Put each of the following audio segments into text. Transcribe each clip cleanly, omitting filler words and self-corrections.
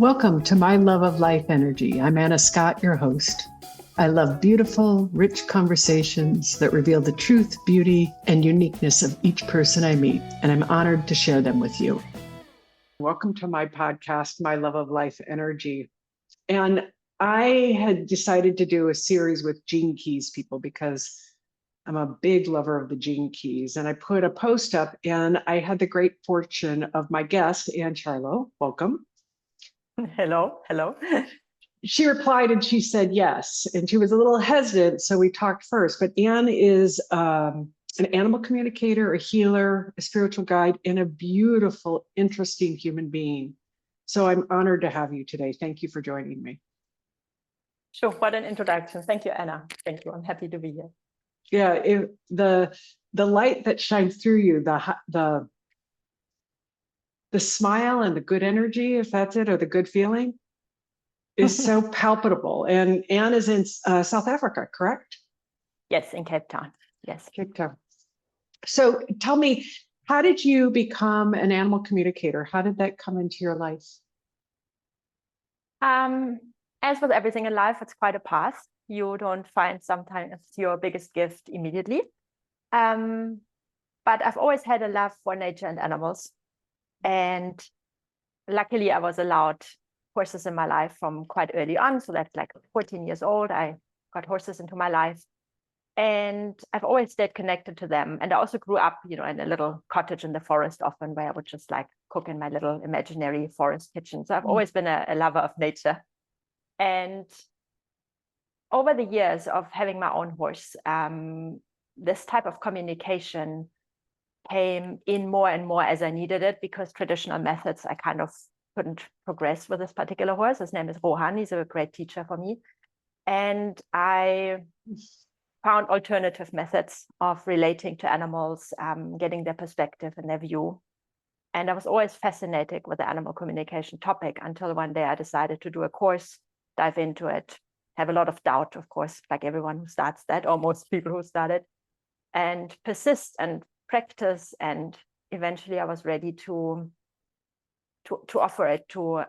Welcome to My Love of Life Energy. I'm Anna Scott, your host. I love beautiful, rich conversations that reveal the truth, beauty, and uniqueness of each person I meet, and I'm honored to share them with you. Welcome to my podcast, My Love of Life Energy. And I had decided to do a series with Gene Keys people because I'm a big lover of the Gene Keys. And I put a post up and I had the great fortune of my guest, Anne Scharlow. Welcome. Hello. She replied and she said yes. And she was a little hesitant, so we talked first. But Anne is an animal communicator, a healer, a spiritual guide, and a beautiful, interesting human being. So I'm honored to have you today. Thank you for joining me. Sure. What an introduction. Thank you, Anna. Thank you. I'm happy to be here. Yeah, the light that shines through you, the smile and the good energy, if that's it, or the good feeling, is so palpable. And Anne is in South Africa, correct? Yes, in Cape Town. Yes. Cape Town. So tell me, how did you become an animal communicator? How did that come into your life? As with everything in life, it's quite a path. You don't find sometimes your biggest gift immediately. But I've always had a love for nature and animals. And luckily, I was allowed horses in my life from quite early on. So that's like 14 years old. I got horses into my life. And I've always stayed connected to them. And I also grew up, in a little cottage in the forest often where I would just like cook in my little imaginary forest kitchen. So I've always been a lover of nature. And over the years of having my own horse, this type of communication came in more and more as I needed it, because traditional methods, I kind of couldn't progress with this particular horse. His name is Rohan. He's a great teacher for me. And I found alternative methods of relating to animals, getting their perspective and their view. And I was always fascinated with the animal communication topic until one day I decided to do a course, dive into it, have a lot of doubt, of course, like everyone who starts that, or most people who start it, and persist and practice. And eventually I was ready to offer it to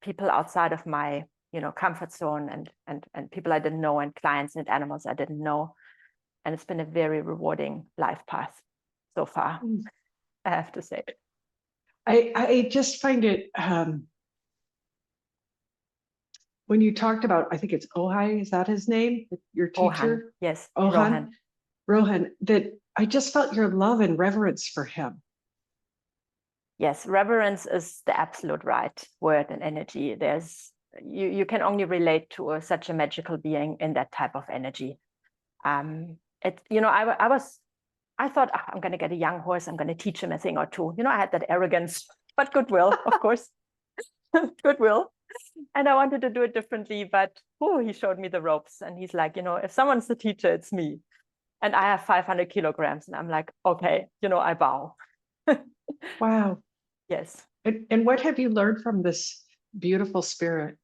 people outside of my comfort zone, and people I didn't know, and clients and animals I didn't know. And it's been a very rewarding life path so far, I have to say. I just find it, when you talked about, I think it's Ohai, is that his name? Your teacher? Rohan. Yes, Rohan, that I just felt your love and reverence for him. Yes, reverence is the absolute right word and energy. You can only relate to such a magical being in that type of energy. I thought, I'm going to get a young horse. I'm going to teach him a thing or two. I had that arrogance, but goodwill, of course, goodwill. And I wanted to do it differently, but he showed me the ropes, and he's like, if someone's the teacher, it's me. And I have 500 kilograms, and I'm like, okay, I bow. Wow. Yes. And what have you learned from this beautiful spirit?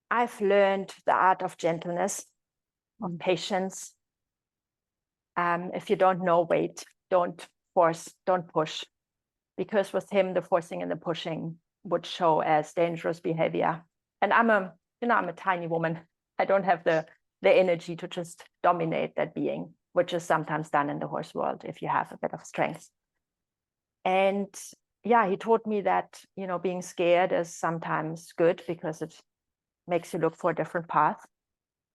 I've learned the art of gentleness, of patience. If you don't know, wait, don't force, don't push. Because with him, the forcing and the pushing would show as dangerous behavior. And I'm a tiny woman. I don't have the energy to just dominate that being, which is sometimes done in the horse world if you have a bit of strength. And yeah, he taught me that, being scared is sometimes good because it makes you look for a different path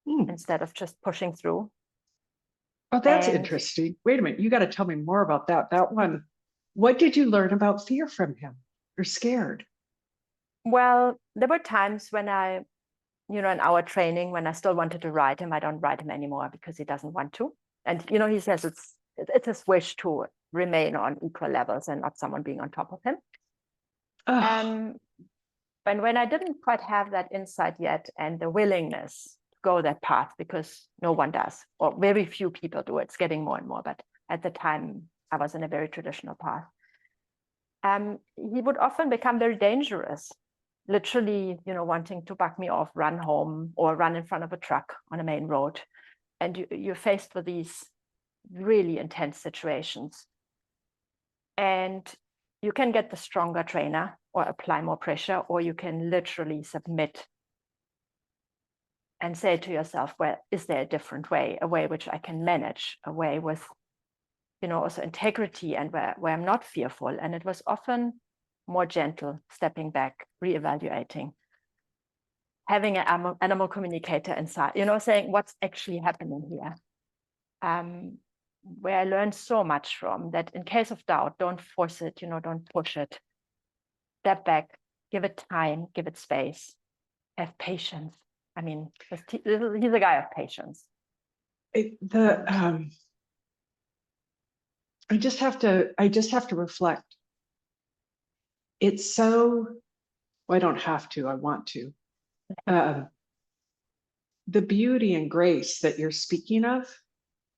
instead of just pushing through. Oh, that's interesting. Wait a minute. You got to tell me more about that. That one. What did you learn about fear from him? You're scared. Well, there were times when I, in our training, when I still wanted to ride him. I don't ride him anymore because he doesn't want to. And, he says it's his wish to remain on equal levels and not someone being on top of him. And when I didn't quite have that insight yet and the willingness to go that path, because no one does, or very few people do, it's getting more and more. But at the time, I was in a very traditional path. He would often become very dangerous, literally, wanting to buck me off, run home, or run in front of a truck on a main road. And you're faced with these really intense situations. And you can get the stronger trainer or apply more pressure, or you can literally submit and say to yourself, well, is there a different way, a way which I can manage, a way with, also integrity, and where I'm not fearful. And it was often more gentle, stepping back, reevaluating, having an animal communicator inside, saying what's actually happening here. Where I learned so much from that. In case of doubt, don't force it, don't push it. Step back, give it time, give it space, have patience. I mean, he's a guy of patience. I just have to reflect. It's so, well, I don't have to, I want to. The beauty and grace that you're speaking of,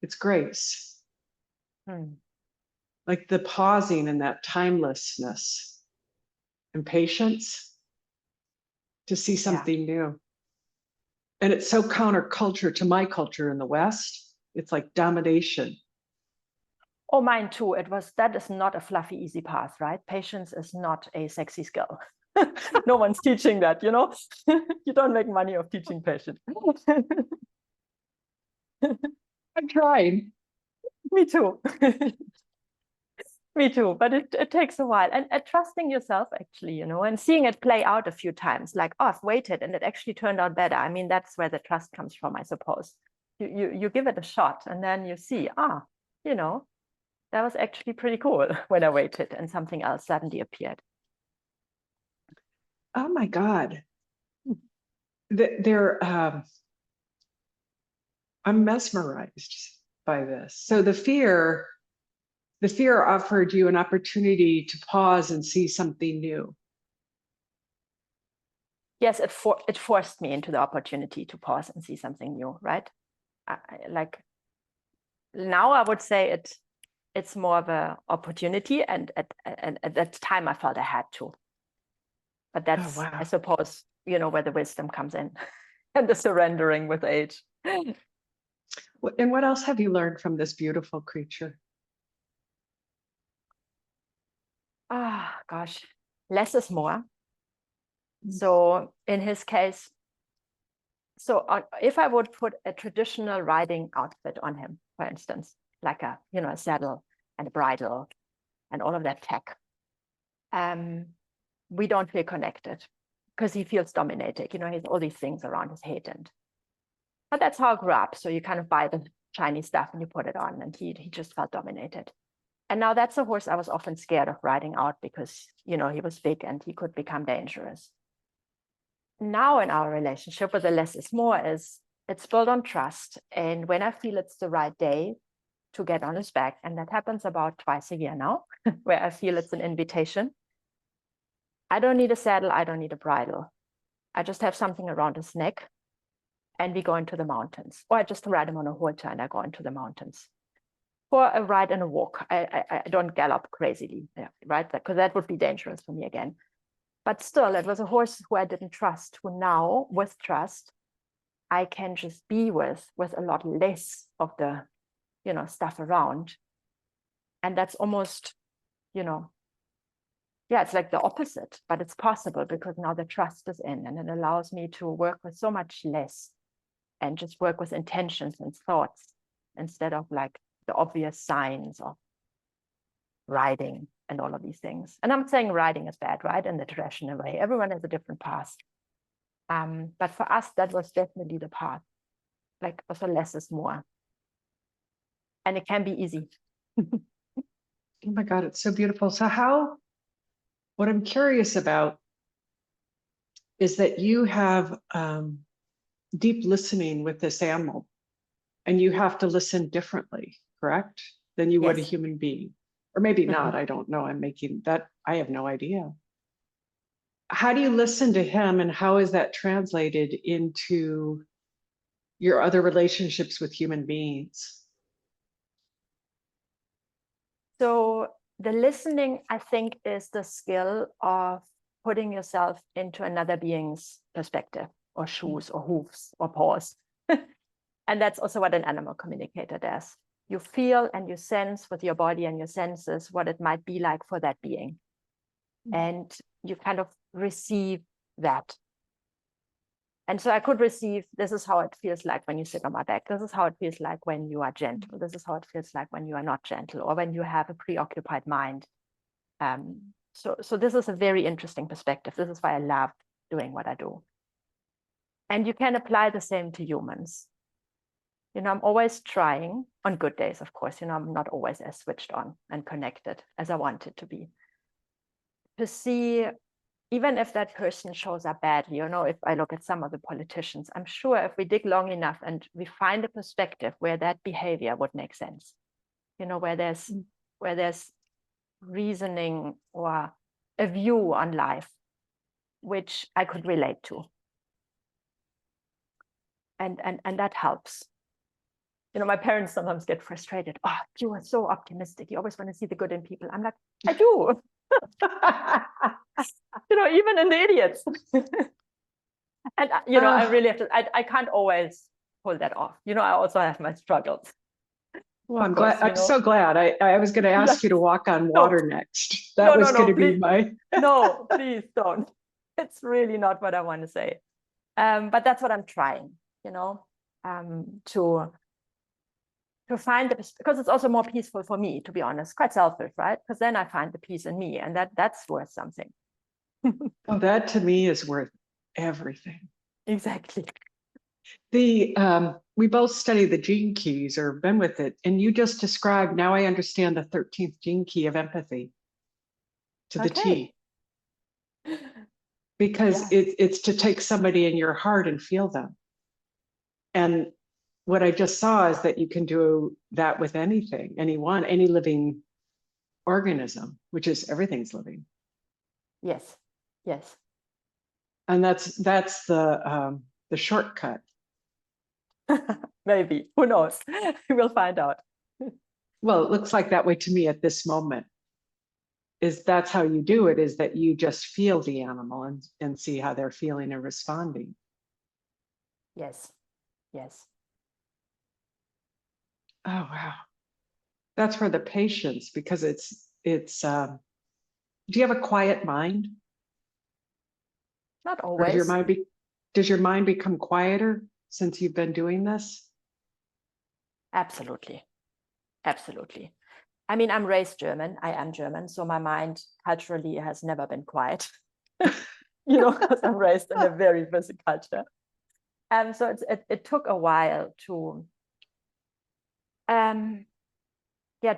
it's grace. Like the pausing and that timelessness and patience to see something new. And it's so counterculture to my culture in the West. It's like domination. Oh, mine too. That is not a fluffy, easy path, right? Patience is not a sexy skill. No one's teaching that, You don't make money off teaching patience. I'm trying. Me too. Me too, but it takes a while. And trusting yourself, actually, and seeing it play out a few times, like, oh, I've waited and it actually turned out better. I mean, that's where the trust comes from, I suppose. You give it a shot and then you see, that was actually pretty cool when I waited and something else suddenly appeared. Oh my God. I'm mesmerized by this. So the fear offered you an opportunity to pause and see something new. Yes, it forced me into the opportunity to pause and see something new, right? Now I would say it's more of an opportunity, and at that time I felt I had to. But that's, I suppose, where the wisdom comes in and the surrendering with age. And what else have you learned from this beautiful creature? Gosh, less is more. So in his case, if I would put a traditional riding outfit on him, for instance, like a saddle and a bridle and all of that tech, we don't feel connected because he feels dominated. He has all these things around his head, but that's how I grew up. So you kind of buy the shiny stuff and you put it on, and he just felt dominated. And now that's a horse I was often scared of riding out because he was big and he could become dangerous. Now in our relationship, with the less is more, it's built on trust. And when I feel it's the right day to get on his back, and that happens about twice a year now, where I feel it's an invitation. I don't need a saddle, I don't need a bridle. I just have something around his neck and we go into the mountains. Or I just ride him on a halter and I go into the mountains. For a ride and a walk. I don't gallop crazily, right? Because that would be dangerous for me again. But still, it was a horse who I didn't trust, who now, with trust, I can just be with a lot less of the, stuff around. And that's almost, it's like the opposite, but it's possible because now the trust is in, and it allows me to work with so much less and just work with intentions and thoughts instead of like the obvious signs of riding and all of these things. And I'm saying riding is bad, right? In the traditional way. Everyone has a different path. But for us, that was definitely the path. Like also less is more. And it can be easy. Oh my God, it's so beautiful. So what I'm curious about is that you have deep listening with this animal, and you have to listen differently, correct? Than you would a human being. Or maybe not, I don't know. I'm making that, I have no idea. How do you listen to him, and how is that translated into your other relationships with human beings? So the listening, I think, is the skill of putting yourself into another being's perspective, or shoes, or hooves, or paws. And that's also what an animal communicator does. You feel and you sense with your body and your senses what it might be like for that being. And you kind of receive that. And so I could receive, this is how it feels like when you sit on my back. This is how it feels like when you are gentle. This is how it feels like when you are not gentle, or when you have a preoccupied mind. So this is a very interesting perspective. This is why I love doing what I do. And you can apply the same to humans. I'm always trying, on good days, of course, I'm not always as switched on and connected as I wanted to be, to see, even if that person shows up badly, if I look at some of the politicians, I'm sure if we dig long enough and we find a perspective where that behavior would make sense, where there's reasoning or a view on life which I could relate to. And that helps. My parents sometimes get frustrated. Oh, you are so optimistic. You always want to see the good in people. I'm like, I do. Even in the idiots. And I really have to, I can't always pull that off. I also have my struggles. Well, I'm glad. I'm so glad. I was going to ask you to walk on water next. That was going to be my. No, please don't. It's really not what I want to say. But that's what I'm trying, to find because it's also more peaceful for me, to be honest. Quite selfish, right? Because then I find the peace in me, and that's worth something. Oh, that to me is worth everything. Exactly. We both study the gene keys or been with it, and you just described, now I understand the 13th gene key of empathy to the T. Because it's to take somebody in your heart and feel them. And what I just saw is that you can do that with anything, anyone, any living organism, which is everything's living. Yes. And that's the shortcut. Maybe, who knows? We'll find out. Well, it looks like that way to me at this moment. That's how you do it, is that you just feel the animal and see how they're feeling and responding. Yes. Oh, wow. That's for the patience, because it's do you have a quiet mind? Not always. Does your mind become quieter since you've been doing this? Absolutely. I mean, I'm raised German. I am German, so my mind culturally has never been quiet. Because I'm raised in a very busy culture. So it took a while to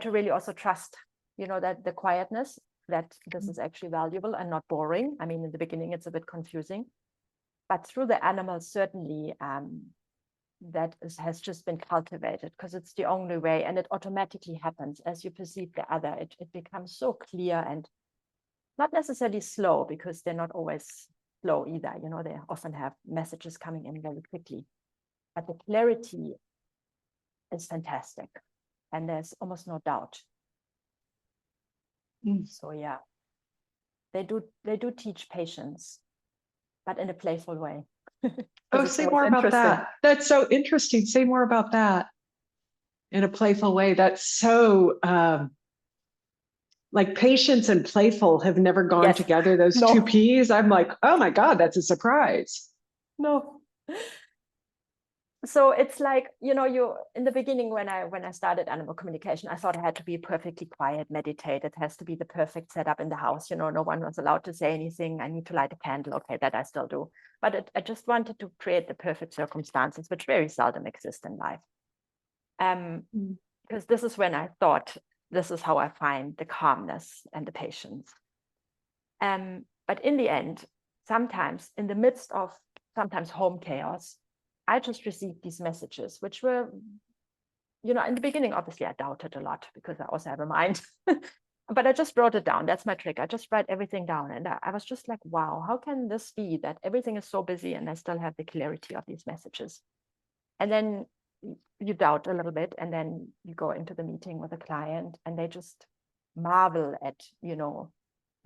really also trust, that the quietness, that this is actually valuable and not boring. I mean, in the beginning, it's a bit confusing, but through the animals, certainly, has just been cultivated, because it's the only way, and it automatically happens as you perceive the other. It becomes so clear, and not necessarily slow, because they're not always slow either. They often have messages coming in very quickly, but the clarity is fantastic, and there's almost no doubt. So yeah, they do teach patience, but in a playful way. Oh, say more about that. That's so interesting. Say more about that. In a playful way. That's so like patience and playful have never gone together. Those two P's. I'm like, oh my God, that's a surprise. No. So it's like, you in the beginning, when I started animal communication, I thought I had to be perfectly quiet, meditate. It has to be the perfect setup in the house. No one was allowed to say anything. I need to light a candle. Okay, that I still do. But I just wanted to create the perfect circumstances, which very seldom exist in life. Because this is when I thought, this is how I find the calmness and the patience. But in the end, sometimes in the midst of sometimes home chaos, I just received these messages, which were, in the beginning, obviously I doubted a lot, because I also have a mind, but I just wrote it down. That's my trick. I just write everything down. And I was just like, wow, how can this be that everything is so busy and I still have the clarity of these messages? And then you doubt a little bit, and then you go into the meeting with a client and they just marvel at, the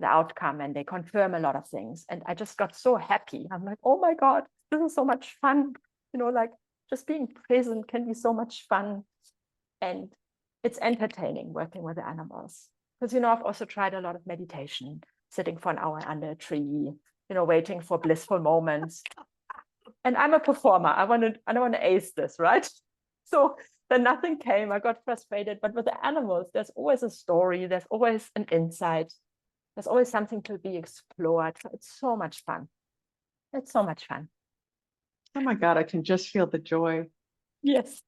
outcome, and they confirm a lot of things. And I just got so happy. I'm like, oh my God, this is so much fun. Like just being present can be so much fun. And it's entertaining working with the animals. Because, I've also tried a lot of meditation. sitting for an hour under a tree, waiting for blissful moments. And I'm a performer. I don't want to ace this, right? So then nothing came. I got frustrated. But with the animals, there's always a story. There's always an insight. There's always something to be explored. So it's so much fun. It's so much fun. Oh my God, I can just feel the joy. Yes.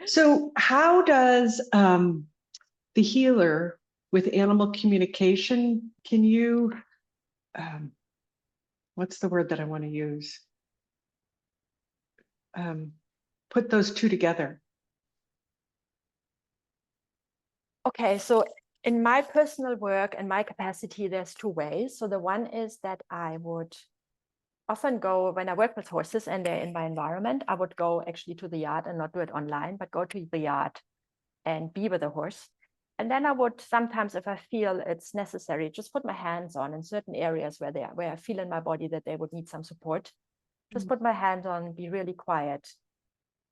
So how does the healer with animal communication, can you, what's the word that I want to use? Put those two together? Okay, so in my personal work and my capacity, there's two ways. So the one is that I would often go, when I work with horses and they're in my environment, I would go actually to the yard and not do it online, but go to the yard and be with the horse. And then I would sometimes, if I feel it's necessary, just put my hands on in certain areas where I feel in my body that they would need some support. Just put my hand on, be really quiet.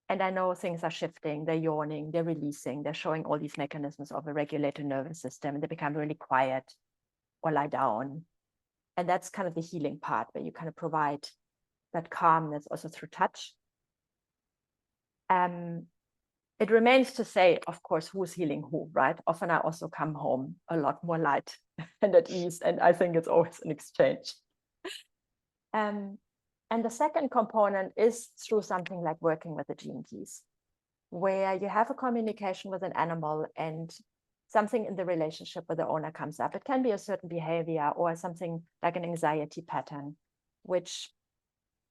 And I know things are shifting, they're yawning, they're releasing, they're showing all these mechanisms of a regulated nervous system, and they become really quiet or lie down. And that's kind of the healing part, where you kind of provide that calmness also through touch. It remains to say, of course, who's healing who, right? Often I also come home a lot more light and at ease, and I think it's always an exchange. And the second component is through something like working with the gene keys, where you have a communication with an animal and something in the relationship with the owner comes up. It can be a certain behavior or something like an anxiety pattern, which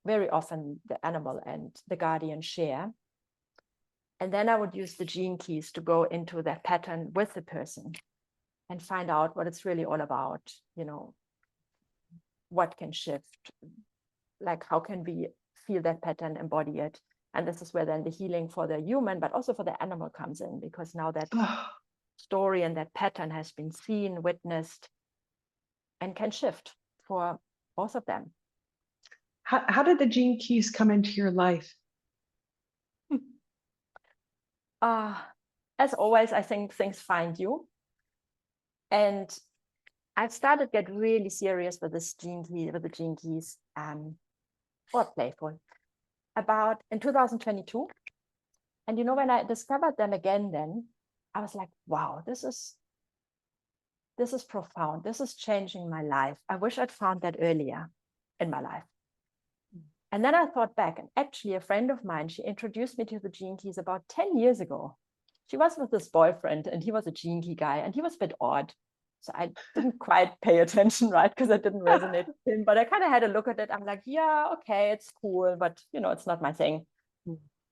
very often the animal and the guardian share. And then I would use the gene keys to go into that pattern with the person and find out what it's really all about, what can shift, like how can we feel that pattern, embody it. And this is where then the healing for the human, but also for the animal comes in, because now that story and that pattern has been seen, witnessed, and can shift for both of them. How did the gene keys come into your life? As always, I think things find you. And I've started to get really serious with the gene keys, or playful, about in 2022. And when I discovered them again, then I was like, wow, this is profound. This is changing my life. I wish I'd found that earlier in my life. And then I thought back, and actually a friend of mine, she introduced me to the gene keys about 10 years ago. She was with this boyfriend and he was a gene key guy and he was a bit odd. So I didn't quite pay attention, right? Because it didn't resonate with him, but I kind of had a look at it. I'm like, yeah, okay, it's cool, but it's not my thing.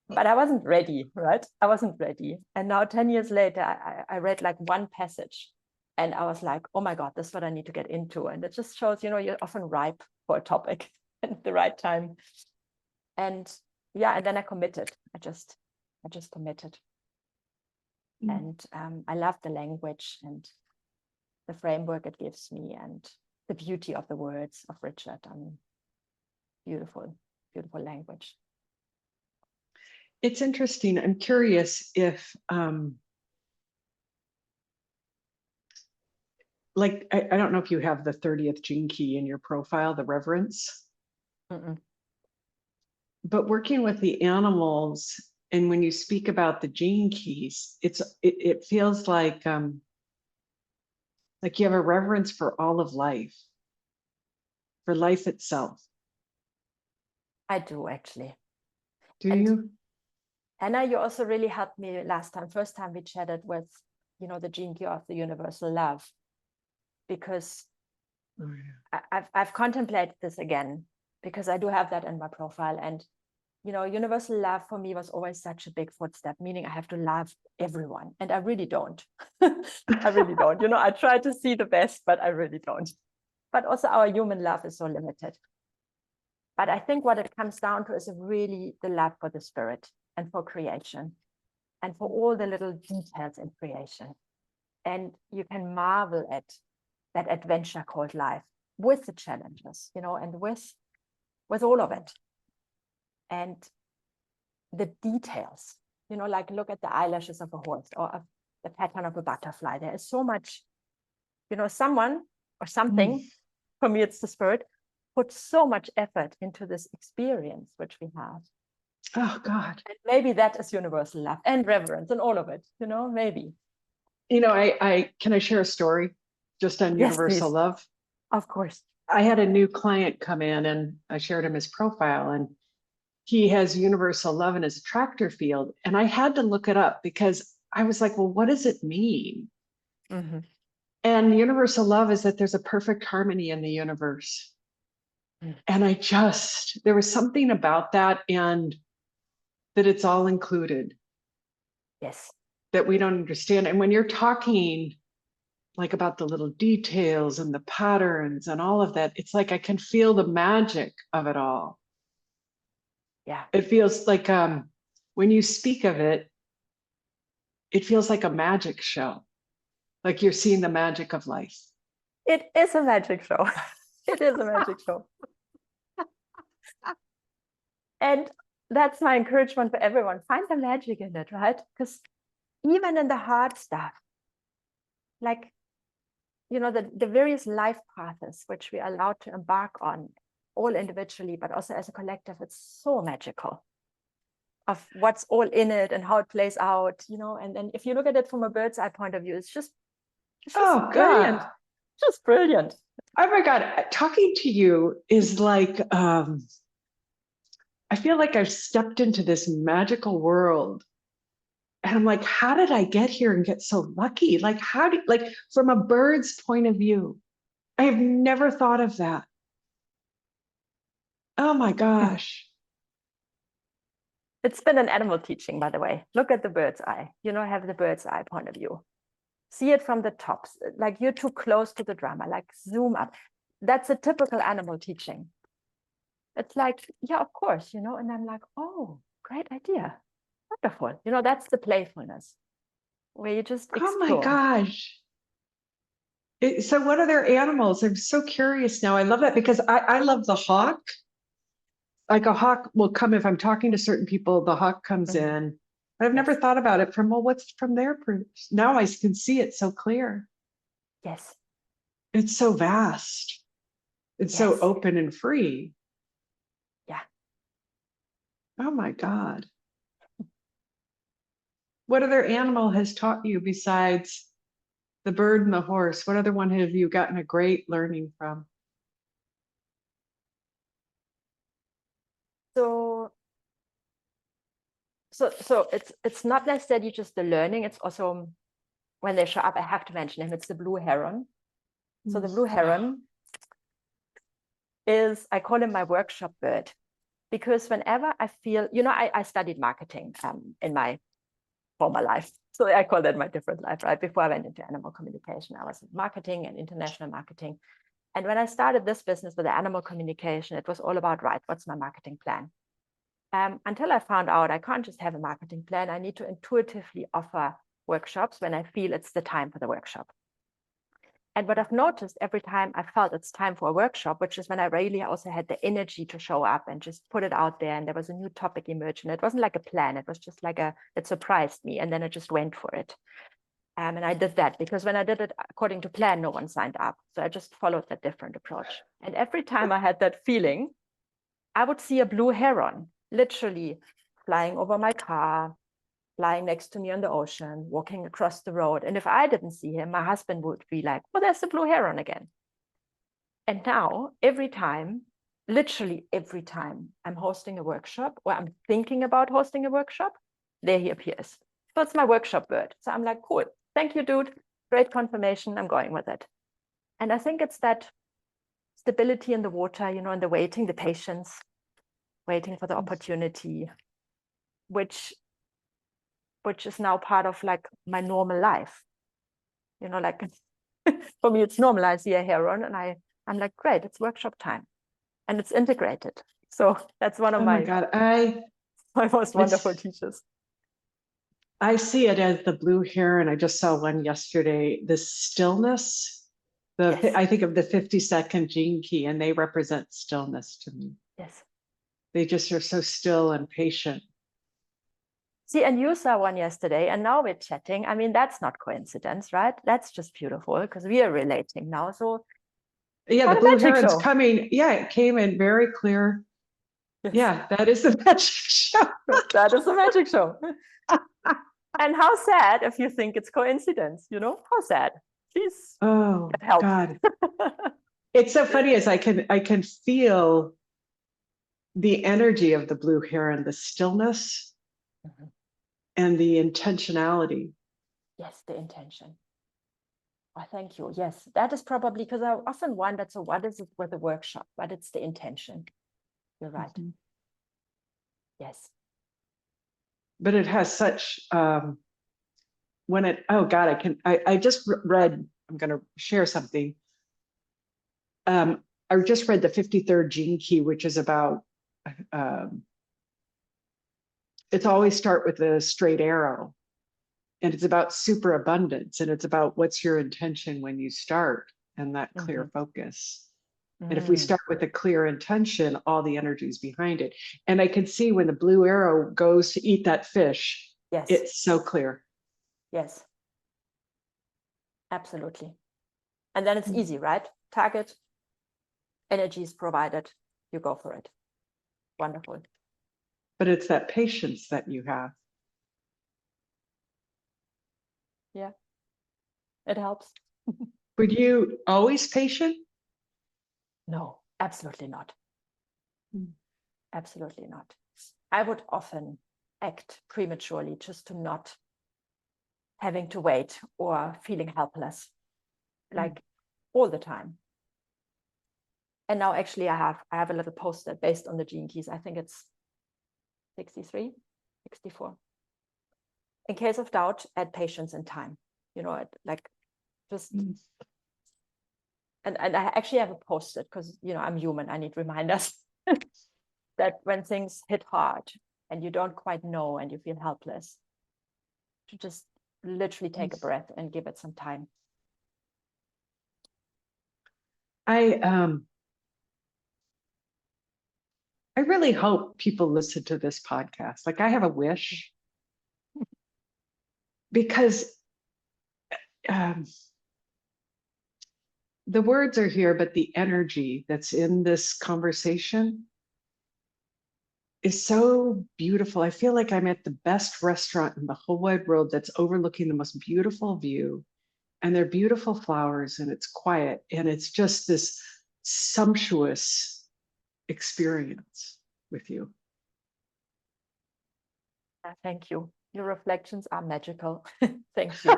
But I wasn't ready, right? I wasn't ready. And now 10 years later, I read like one passage and I was like, oh my God, this is what I need to get into. And it just shows, you're often ripe for a topic at the right time. And yeah, and then I committed. I just committed. And I love the language and the framework it gives me and the beauty of the words of Richard. Beautiful, beautiful language. It's interesting. I'm curious if, I don't know if you have the 30th gene key in your profile, the reverence. But working with the animals, and when you speak about the gene keys, it feels like you have a reverence for all of life, for life itself. I do, actually. Do you? Anna, you also really helped me first time we chatted with, the gene key of the universal love, because I've contemplated this again, because I do have that in my profile. And, universal love for me was always such a big footstep, meaning I have to love everyone. And I really don't. I really don't. I try to see the best, but I really don't. But also our human love is so limited. But I think what it comes down to is really the love for the spirit and for creation and for all the little details in creation. And you can marvel at that adventure called life with the challenges, and with all of it. And the details, like look at the eyelashes of a horse or of the pattern of a butterfly. There is so much, someone or something. For me, it's the spirit, put so much effort into this experience which we have. Oh God. And maybe that is universal love and reverence and all of it, maybe. I can I share a story just on Yes, universal please. love? Of course. I had a new client come in and I shared him his profile, and he has universal love in his attractor field. And I had to look it up because I was like, well, what does it mean? Mm-hmm. And universal love is that there's a perfect harmony in the universe. And there was something about that, and that it's all included. Yes. That we don't understand. And when you're talking like about the little details and the patterns and all of that, it's like I can feel the magic of it all. Yeah. It feels like when you speak of it, it feels like a magic show. Like you're seeing the magic of life. It is a magic show. It is a magic show. And that's my encouragement for everyone. Find the magic in it, right? Because even in the hard stuff, like, the various life paths which we are allowed to embark on, all individually, but also as a collective, it's so magical of what's all in it and how it plays out, and then if you look at it from a bird's eye point of view, it's just Oh brilliant. God. Just brilliant. Oh my God. Talking to you is like, I feel like I've stepped into this magical world. And I'm like, how did I get here and get so lucky? Like, from a bird's point of view, I have never thought of that. Oh my gosh. It's been an animal teaching, by the way. Look at the bird's eye, have the bird's eye point of view. See it from the tops, like you're too close to the drama, like zoom up. That's a typical animal teaching. It's like, yeah, of course, and I'm like, oh, great idea. Wonderful. That's the playfulness where you just explore. Oh my gosh. So what other animals? I'm so curious now. I love that because I love the hawk. Like a hawk will come if I'm talking to certain people, the hawk comes in. But I've never thought about it from, well, what's from their now I can see it so clear. Yes. It's so vast. It's so open and free. Yeah. Oh my God. What other animal has taught you besides the bird and the horse? What other one have you gotten a great learning from? So it's not necessarily just the learning, it's also when they show up, I have to mention him. It's the blue heron. So the blue heron is, I call him my workshop bird, because whenever I feel, I studied marketing in my former life. So I call that my different life, right? Before I went into animal communication, I was in marketing and international marketing. And when I started this business with the animal communication, it was all about, right, what's my marketing plan? Until I found out I can't just have a marketing plan. I need to intuitively offer workshops when I feel it's the time for the workshop. And what I've noticed every time I felt it's time for a workshop, which is when I really also had the energy to show up and just put it out there, and there was a new topic emerging. It wasn't like a plan. It was just like it surprised me, and then I just went for it. And I did that because when I did it according to plan, no one signed up. So I just followed that different approach. And every time I had that feeling, I would see a blue heron literally flying over my car, flying next to me on the ocean, walking across the road. And if I didn't see him, my husband would be like, well, there's the blue heron again. And now every time, literally every time I'm hosting a workshop or I'm thinking about hosting a workshop, there he appears. So it's my workshop bird. So I'm like, cool. Thank you, dude. Great confirmation. I'm going with it. And I think it's that stability in the water, and the waiting, the patience, waiting for the opportunity, which is now part of like my normal life. Like for me, it's normal. I see a heron and I'm like, great, it's workshop time. And it's integrated. So that's one of my most wonderful teachers. I see it as the blue heron. I just saw one yesterday, the stillness. I think of the 50-second gene key, and they represent stillness to me. Yes. They just are so still and patient. See, and you saw one yesterday, and now we're chatting. I mean, that's not coincidence, right? That's just beautiful because we are relating now. So Yeah, the What a blue magic heron's show. coming. Yeah, it came in very clear. Yes, Yeah, that is the magic show. that is a magic show. And how sad if you think it's coincidence, How sad. Please Oh get help. God. It's so funny as I can feel the energy of the blue heron, the stillness Mhm. and the intentionality. Yes, the intention. Oh, thank you. Yes, that is probably because I often wondered, so what is it with the workshop? But it's the intention. You're right. Mhm. Yes. But it has such when it oh God, I just read, I'm gonna share something. I just read the 53rd gene key, which is about um, it's always start with a straight arrow. And it's about superabundance, and it's about what's your intention when you start and that clear Mhm. focus. And if we Mm. start with a clear intention, all the energy's behind it. And I can see when the blue arrow goes to eat that fish, Yes, it's so clear. yes, absolutely. And then it's easy, right? Target, energy is provided, you go for it. Wonderful. But it's that patience that you have. Yeah, it helps. Were you always patient? No, absolutely not. Mm. Absolutely not. I would often act prematurely just to not having to wait or feeling helpless, like all the time. And now actually I have a little poster based on the gene keys. I think it's 63, 64. In case of doubt, add patience and time. Like just and I actually have a post-it because I'm human. I need reminders that when things hit hard and you don't quite know and you feel helpless, to just literally take a breath and give it some time. I I really hope people listen to this podcast. Like I have a wish because um, the words are here, but the energy that's in this conversation is so beautiful. I feel like I'm at the best restaurant in the whole wide world that's overlooking the most beautiful view. And they're beautiful flowers and it's quiet. And it's just this sumptuous experience with you. Thank you. Your reflections are magical. Thank you.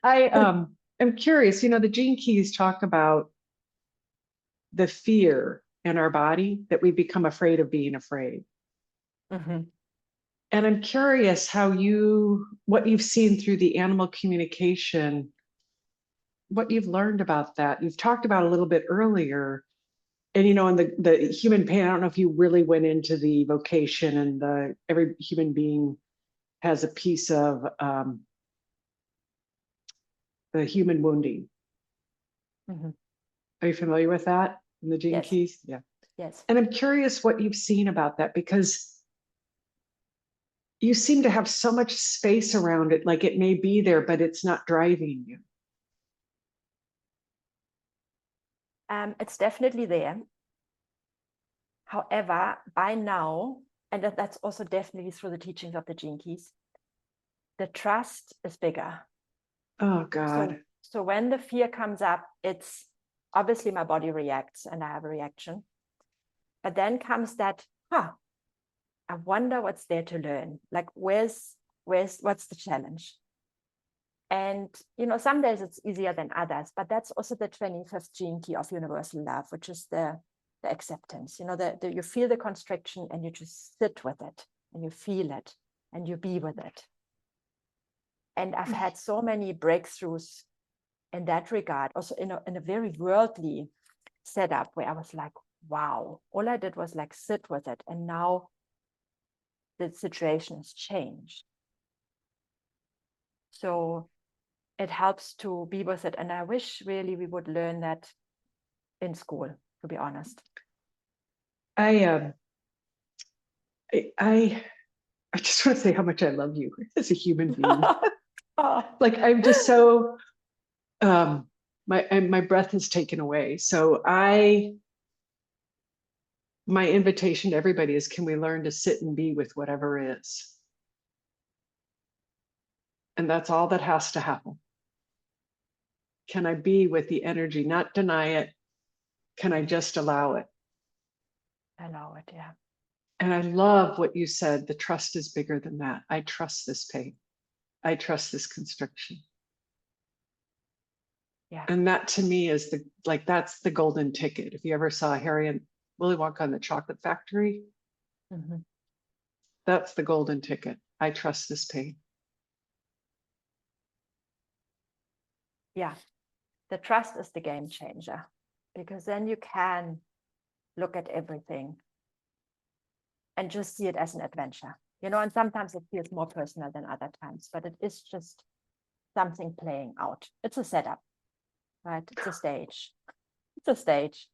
I am curious, the gene keys talk about the fear in our body that we become afraid of being afraid. Mhm. And I'm curious what you've seen through the animal communication, what you've learned about that. You've talked about a little bit earlier, and in the human pain, I don't know if you really went into the vocation and every human being has a piece of the human wounding. Mhm. Are you familiar with that in the gene Yes, keys? Yeah. yes. And I'm curious what you've seen about that because you seem to have so much space around it, like it may be there, but it's not driving you. It's definitely there. However, by now, and that's also definitely through the teachings of the gene keys, the trust is bigger. Oh God. So when the fear comes up, it's obviously my body reacts and I have a reaction. But then comes that, I wonder what's there to learn. Like what's the challenge? And some days it's easier than others, but that's also the 25th gene key of universal love, which is the acceptance. You feel the constriction and you just sit with it and you feel it and you be with it. And I've had so many breakthroughs in that regard, also in a very worldly setup where I was like, wow, all I did was like sit with it. And now the situation has changed. So it helps to be with it. And I wish really we would learn that in school, to be honest. I I I just want to say how much I love you as a human being. Oh, Like I'm just so my breath is taken away. So my invitation to everybody is, can we learn to sit and be with whatever is? And that's all that has to happen. Can I be with the energy, not deny it? Can I just allow it? Allow it, yeah. And I love what you said. The trust is bigger than that. I trust this pain. I trust this constriction. Yeah. And that to me is that's the golden ticket. If you ever saw Harry and Willy Wonka and the Chocolate Factory, Mm-hmm. that's the golden ticket. I trust this pain. Yeah. The trust is the game changer, because then you can look at everything and just see it as an adventure, and sometimes it feels more personal than other times, but it is just something playing out. It's a setup, right? It's a stage. It's a stage.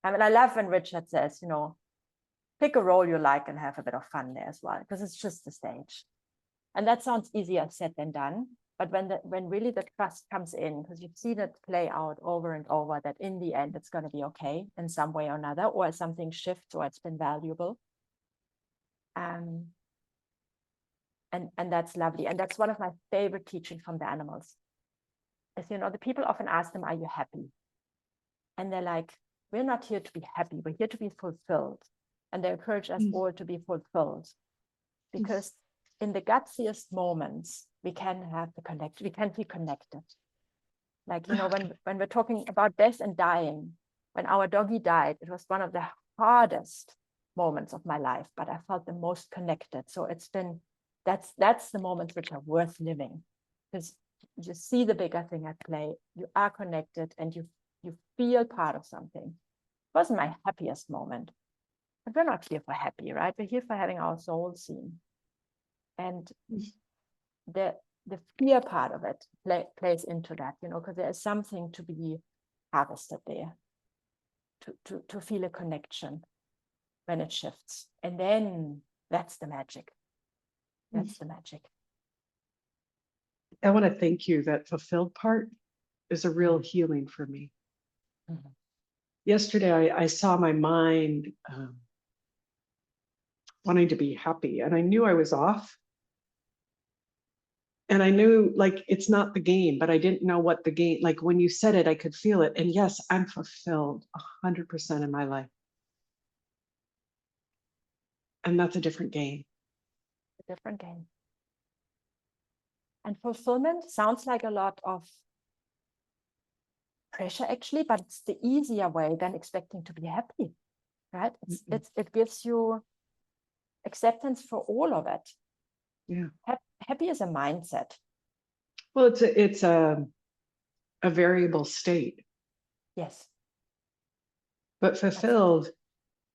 I mean, I love when Richard says, pick a role you like and have a bit of fun there as well, because it's just a stage. And that sounds easier said than done. But when really the trust comes in, because you've seen it play out over and over, that in the end it's going to be okay in some way or another, or something shifts, or it's been valuable. And that's lovely. And that's one of my favorite teachings from the animals. Is, the people often ask them, are you happy? And they're like, we're not here to be happy. We're here to be fulfilled. And they encourage us all to be fulfilled. Because in the gutsiest moments, we can have the connection. We can be connected. Like, when we're talking about death and dying, when our doggy died, it was one of the hardest moments of my life, but I felt the most connected. So that's the moments which are worth living, because you see the bigger thing at play. You are connected and you feel part of something. It wasn't my happiest moment, but we're not here for happy, right? We're here for having our soul seen. And the fear part of it plays into that, because there is something to be harvested there, to feel a connection when it shifts. And then that's the magic. That's the magic. I want to thank you. That fulfilled part is a real healing for me. Mm-hmm. Yesterday, I saw my mind wanting to be happy, and I knew I was off. And I knew, like, it's not the game, but I didn't know what the game, like when you said it, I could feel it. And yes, I'm fulfilled 100% in my life. And that's a different game. A different game. And fulfillment sounds like a lot of pressure, actually, but it's the easier way than expecting to be happy, right? It gives you acceptance for all of it. Yeah. Happy is a mindset. Well, it's a variable state. Yes. But fulfilled,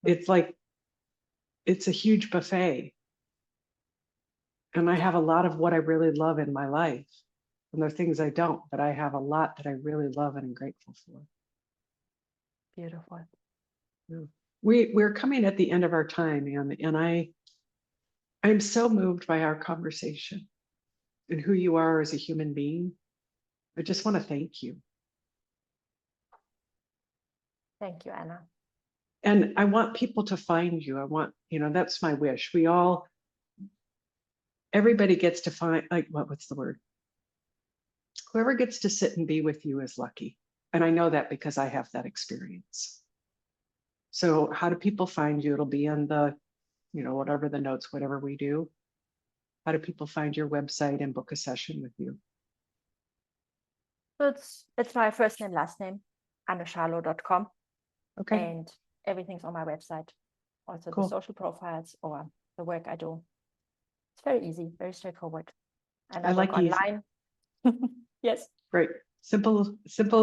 it's like, it's a huge buffet. And I have a lot of what I really love in my life. And there are things I don't, but I have a lot that I really love and am grateful for. Beautiful. Yeah. We're coming at the end of our time, Anne, and I'm so moved by our conversation and who you are as a human being. I just want to thank you. Thank you, Anna. And I want people to find you. I want, that's my wish. Everybody gets to find, like, what's the word? Whoever gets to sit and be with you is lucky. And I know that because I have that experience. So how do people find you? It'll be in the, whatever the notes, whatever we do. How do people find your website and book a session with you? So it's my first and last name, annescharlow.com. Okay. And everything's on my website. Also Cool. The social profiles or the work I do. It's very easy, very straightforward. And I like work online. Yes. Great. Simple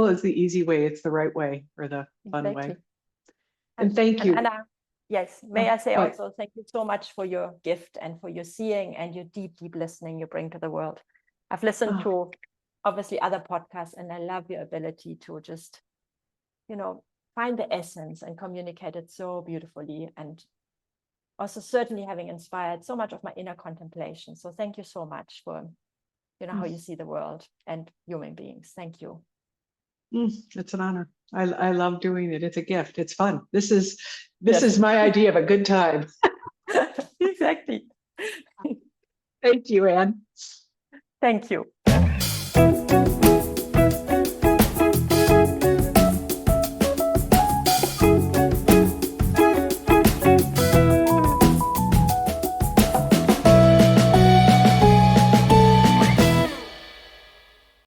is the easy way. It's the right way, or the fun way. And thank you. Anna, yes, may I say but also thank you so much for your gift and for your seeing and your deep listening you bring to the world. I've listened to obviously other podcasts, and I love your ability to just, find the essence and communicate it so beautifully, and also certainly having inspired so much of my inner contemplation. So thank you so much for, how you see the world and human beings. Thank you. It's an honor. I love doing it. It's a gift. It's fun. This is Yes. my idea of a good time. Exactly. Thank you, Anne. Thank you.